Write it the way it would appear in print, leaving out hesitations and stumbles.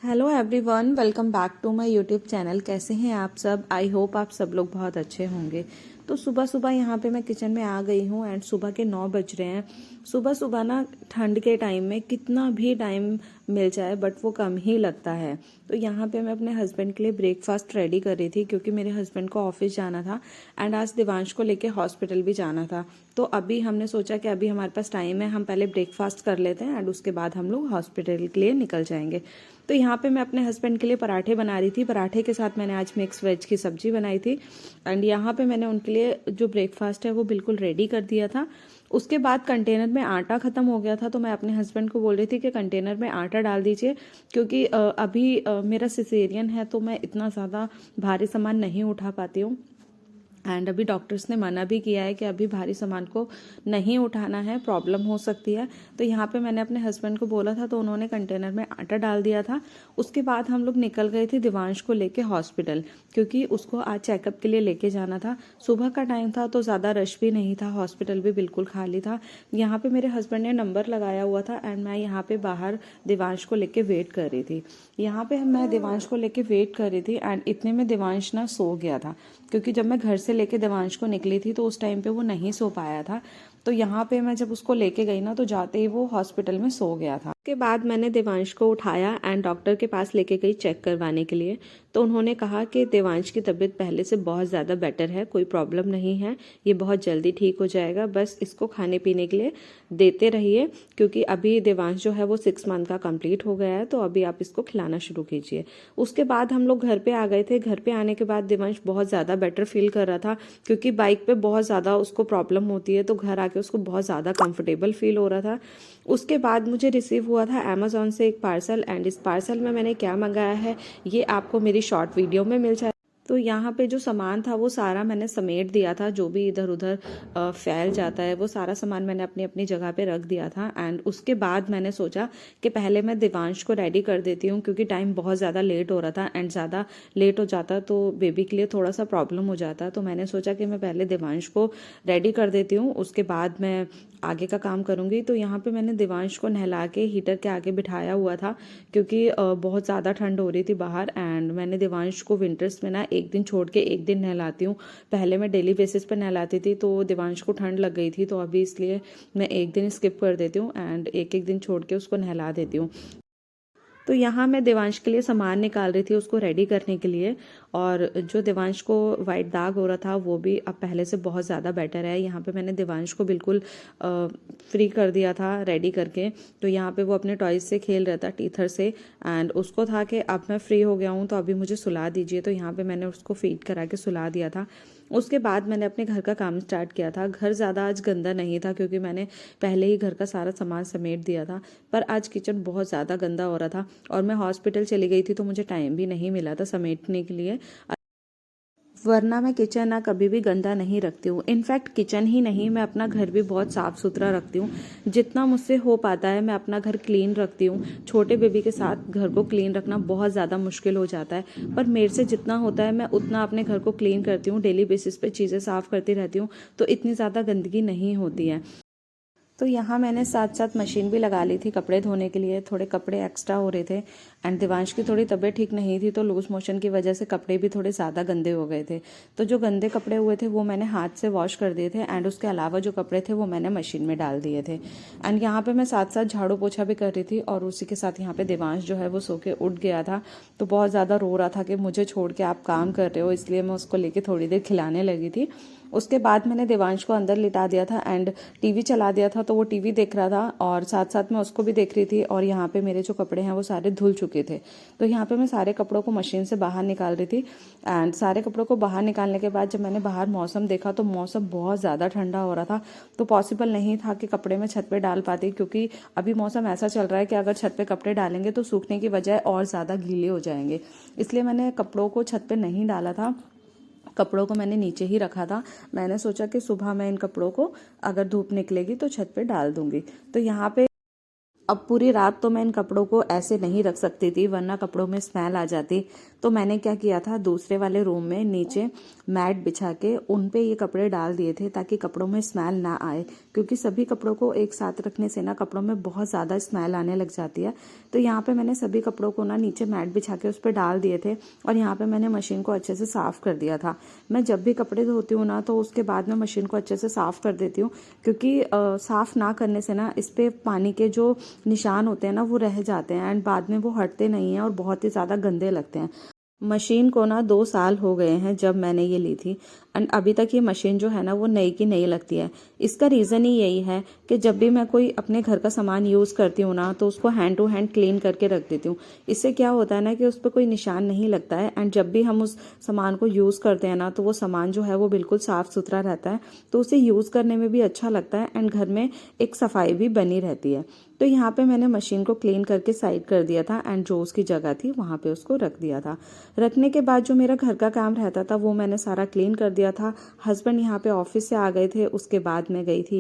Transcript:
Hello everyone, welcome back to my YouTube channel. कैसे हैं आप सब? आई होप आप सब लोग बहुत अच्छे होंगे। तो सुबह सुबह यहाँ पे मैं किचन में आ गई हूँ एंड सुबह के 9 बज रहे हैं। सुबह सुबह ना ठंड के टाइम में कितना भी टाइम मिल जाए बट वो कम ही लगता है। तो यहाँ पे मैं अपने हस्बैंड के लिए ब्रेकफास्ट रेडी कर रही थी क्योंकि मेरे हस्बैंड को ऑफिस जाना था एंड आज दिवांश को लेके हॉस्पिटल भी जाना था। तो अभी हमने सोचा कि अभी हमारे पास टाइम है, हम पहले ब्रेकफास्ट कर लेते हैं एंड उसके बाद हम लोग हॉस्पिटल के लिए निकल जाएंगे। तो यहाँ पे मैं अपने हस्बैंड के लिए पराठे बना रही थी। पराठे के साथ मैंने आज मिक्स वेज की सब्जी बनाई थी एंड यहाँ पे मैंने उनके लिए जो ब्रेकफास्ट है वो बिल्कुल रेडी कर दिया था। उसके बाद कंटेनर में आटा खत्म हो गया था तो मैं अपने हस्बैंड को बोल रही थी कि कंटेनर में आटा डाल दीजिए क्योंकि अभी मेरा सिसेरियन है तो मैं इतना ज़्यादा भारी सामान नहीं उठा पाती हूँ एंड अभी डॉक्टर्स ने मना भी किया है कि अभी भारी सामान को नहीं उठाना है, प्रॉब्लम हो सकती है। तो यहाँ पे मैंने अपने हस्बैंड को बोला था तो उन्होंने कंटेनर में आटा डाल दिया था। उसके बाद हम लोग निकल गए थे दिवांश को लेके हॉस्पिटल क्योंकि उसको आज चेकअप के लिए लेके जाना था। सुबह का टाइम था तो ज़्यादा रश भी नहीं था, हॉस्पिटल भी बिल्कुल खाली था। यहाँ पे मेरे हस्बैंड ने नंबर लगाया हुआ था एंड मैं यहाँ पे बाहर दिवांश को लेके वेट कर रही थी। यहाँ पे मैं दिवांश को लेके वेट कर रही थी एंड इतने में दिवांश ना सो गया था क्योंकि जब मैं घर से लेके दिवांश को निकली थी तो उस टाइम पे वो नहीं सो पाया था। तो यहाँ पे मैं जब उसको लेके गई ना तो जाते ही वो हॉस्पिटल में सो गया था। उसके बाद मैंने दिवांश को उठाया एंड डॉक्टर के पास लेके गई चेक करवाने के लिए। तो उन्होंने कहा कि दिवांश की तबीयत पहले से बहुत ज़्यादा बेटर है, कोई प्रॉब्लम नहीं है, ये बहुत जल्दी ठीक हो जाएगा, बस इसको खाने पीने के लिए देते रहिए क्योंकि अभी दिवांश जो है वो 6 मंथ का कंप्लीट हो गया है तो अभी आप इसको खिलाना शुरू कीजिए। उसके बाद हम लोग घर पे आ गए थे। घर पे आने के बाद दिवांश बहुत ज़्यादा बेटर फील कर रहा था क्योंकि बाइक पे बहुत ज़्यादा उसको प्रॉब्लम होती है तो घर आके उसको बहुत ज़्यादा कंफर्टेबल फील हो रहा था। उसके बाद मुझे रिसीव हुआ था अमेज़ॉन से एक पार्सल एंड इस पार्सल में मैंने क्या मंगाया है ये आपको मेरी शॉर्ट वीडियो में मिल जाए। तो यहाँ पे जो सामान था वो सारा मैंने समेट दिया था, जो भी इधर उधर फैल जाता है वो सारा सामान मैंने अपनी अपनी जगह पे रख दिया था। एंड उसके बाद मैंने सोचा कि पहले मैं दिवांश को रेडी कर देती हूँ क्योंकि टाइम बहुत ज़्यादा लेट हो रहा था एंड ज़्यादा लेट हो जाता तो बेबी के लिए थोड़ा सा प्रॉब्लम हो जाता। तो मैंने सोचा कि मैं पहले दिवांश को रेडी कर देती हूँ, उसके बाद मैं आगे का काम करूँगी। तो यहाँ पे मैंने दिवांश को नहला के हीटर के आगे बिठाया हुआ था क्योंकि बहुत ज़्यादा ठंड हो रही थी बाहर एंड मैंने दिवांश को विंटर्स में ना एक दिन छोड़ के एक दिन नहलाती हूँ। पहले मैं डेली बेसिस पर नहलाती थी तो दिवांश को ठंड लग गई थी तो अभी इसलिए मैं एक दिन स्किप कर देती हूँ एंड एक एक दिन छोड़ के उसको नहला देती हूँ। तो यहाँ मैं दिवांश के लिए सामान निकाल रही थी उसको रेडी करने के लिए और जो दिवांश को वाइट दाग हो रहा था वो भी अब पहले से बहुत ज़्यादा बेटर है। यहाँ पे मैंने दिवांश को बिल्कुल फ्री कर दिया था रेडी करके। तो यहाँ पे वो अपने टॉयज से खेल रहा था, टीथर से, एंड उसको था कि अब मैं फ्री हो गया हूँ तो अभी मुझे सुला दीजिए। तो यहाँ पे मैंने उसको फीड करा के सुला दिया था। उसके बाद मैंने अपने घर का काम स्टार्ट किया था। घर ज़्यादा आज गंदा नहीं था क्योंकि मैंने पहले ही घर का सारा सामान समेट दिया था, पर आज किचन बहुत ज़्यादा गंदा हो रहा था और मैं हॉस्पिटल चली गई थी तो मुझे टाइम भी नहीं मिला था समेटने के लिए, वरना मैं किचन ना कभी भी गंदा नहीं रखती हूँ। इनफैक्ट किचन ही नहीं, मैं अपना घर भी बहुत साफ़ सुथरा रखती हूँ। जितना मुझसे हो पाता है मैं अपना घर क्लीन रखती हूँ। छोटे बेबी के साथ घर को क्लीन रखना बहुत ज़्यादा मुश्किल हो जाता है, पर मेरे से जितना होता है मैं उतना अपने घर को क्लीन करती हूँ। डेली बेसिस पे चीज़ें साफ़ करती रहती हूँ तो इतनी ज़्यादा गंदगी नहीं होती है। तो यहाँ मैंने साथ साथ मशीन भी लगा ली थी कपड़े धोने के लिए। थोड़े कपड़े एक्स्ट्रा हो रहे थे एंड दिवांश की थोड़ी तबीयत ठीक नहीं थी तो लूज मोशन की वजह से कपड़े भी थोड़े ज़्यादा गंदे हो गए थे। तो जो गंदे कपड़े हुए थे वो मैंने हाथ से वॉश कर दिए थे एंड उसके अलावा जो कपड़े थे वो मैंने मशीन में डाल दिए थे। एंड यहाँ पे मैं साथ साथ झाड़ू पोछा भी कर रही थी और उसी के साथ यहाँ पे दिवांश जो है वो सो के उठ गया था तो बहुत ज़्यादा रो रहा था कि मुझे छोड़ के आप काम कर रहे हो, इसलिए मैं उसको लेके थोड़ी देर खिलाने लगी थी। उसके बाद मैंने दिवांश को अंदर लिटा दिया था एंड टीवी चला दिया था तो वो टीवी देख रहा था और साथ साथ मैं उसको भी देख रही थी। और यहाँ पे मेरे जो कपड़े हैं वो सारे धुल चुके थे तो यहाँ पे मैं सारे कपड़ों को मशीन से बाहर निकाल रही थी। एंड सारे कपड़ों को बाहर निकालने के बाद जब मैंने बाहर मौसम देखा तो मौसम बहुत ज़्यादा ठंडा हो रहा था तो पॉसिबल नहीं था कि कपड़े मैं छत पे डाल पाती क्योंकि अभी मौसम ऐसा चल रहा है कि अगर छत पे कपड़े डालेंगे तो सूखने की बजाय और ज़्यादा गीले हो जाएंगे, इसलिए मैंने कपड़ों को छत पे नहीं डाला था। कपड़ों को मैंने नीचे ही रखा था। मैंने सोचा कि सुबह मैं इन कपड़ों को अगर धूप निकलेगी तो छत पे डाल दूंगी। तो यहाँ पे अब पूरी रात तो मैं इन कपड़ों को ऐसे नहीं रख सकती थी, वरना कपड़ों में स्मेल आ जाती। तो मैंने क्या किया था, दूसरे वाले रूम में नीचे मैट बिछा के उन पे ये कपड़े डाल दिए थे ताकि कपड़ों में स्मेल ना आए, क्योंकि सभी कपड़ों को एक साथ रखने से ना कपड़ों में बहुत ज़्यादा स्मेल आने लग जाती है। तो यहाँ पे मैंने सभी कपड़ों को ना नीचे मैट बिछा के उस पर डाल दिए थे और यहाँ पे मैंने मशीन को अच्छे से साफ़ कर दिया था। मैं जब भी कपड़े धोती हूँ ना तो उसके बाद मैं मशीन को अच्छे से साफ़ कर देती हूँ, क्योंकि साफ़ ना करने से ना इस पे पानी के जो निशान होते हैं ना वो रह जाते हैं एंड बाद में वो हटते नहीं हैं और बहुत ही ज़्यादा गंदे लगते हैं। मशीन को ना 2 साल हो गए हैं जब मैंने ये ली थी एंड अभी तक ये मशीन जो है ना वो नई की नई लगती है। इसका रीज़न ही यही है कि जब भी मैं कोई अपने घर का सामान यूज़ करती हूँ ना तो उसको हैंड टू हैंड क्लीन करके रख देती हूँ। इससे क्या होता है ना कि उस पर कोई निशान नहीं लगता है एंड जब भी हम उस सामान को यूज़ करते हैं ना तो वो सामान जो है वो बिल्कुल साफ़ सुथरा रहता है, तो उसे यूज़ करने में भी अच्छा लगता है एंड घर में एक सफाई भी बनी रहती है। तो यहाँ पे मैंने मशीन को क्लीन करके साइड कर दिया था एंड जो उसकी जगह थी वहाँ पे उसको रख दिया था। रखने के बाद जो मेरा घर का काम रहता था वो मैंने सारा क्लीन कर दिया था। हस्बैंड यहाँ पे ऑफिस से आ गए थे, उसके बाद मैं गई थी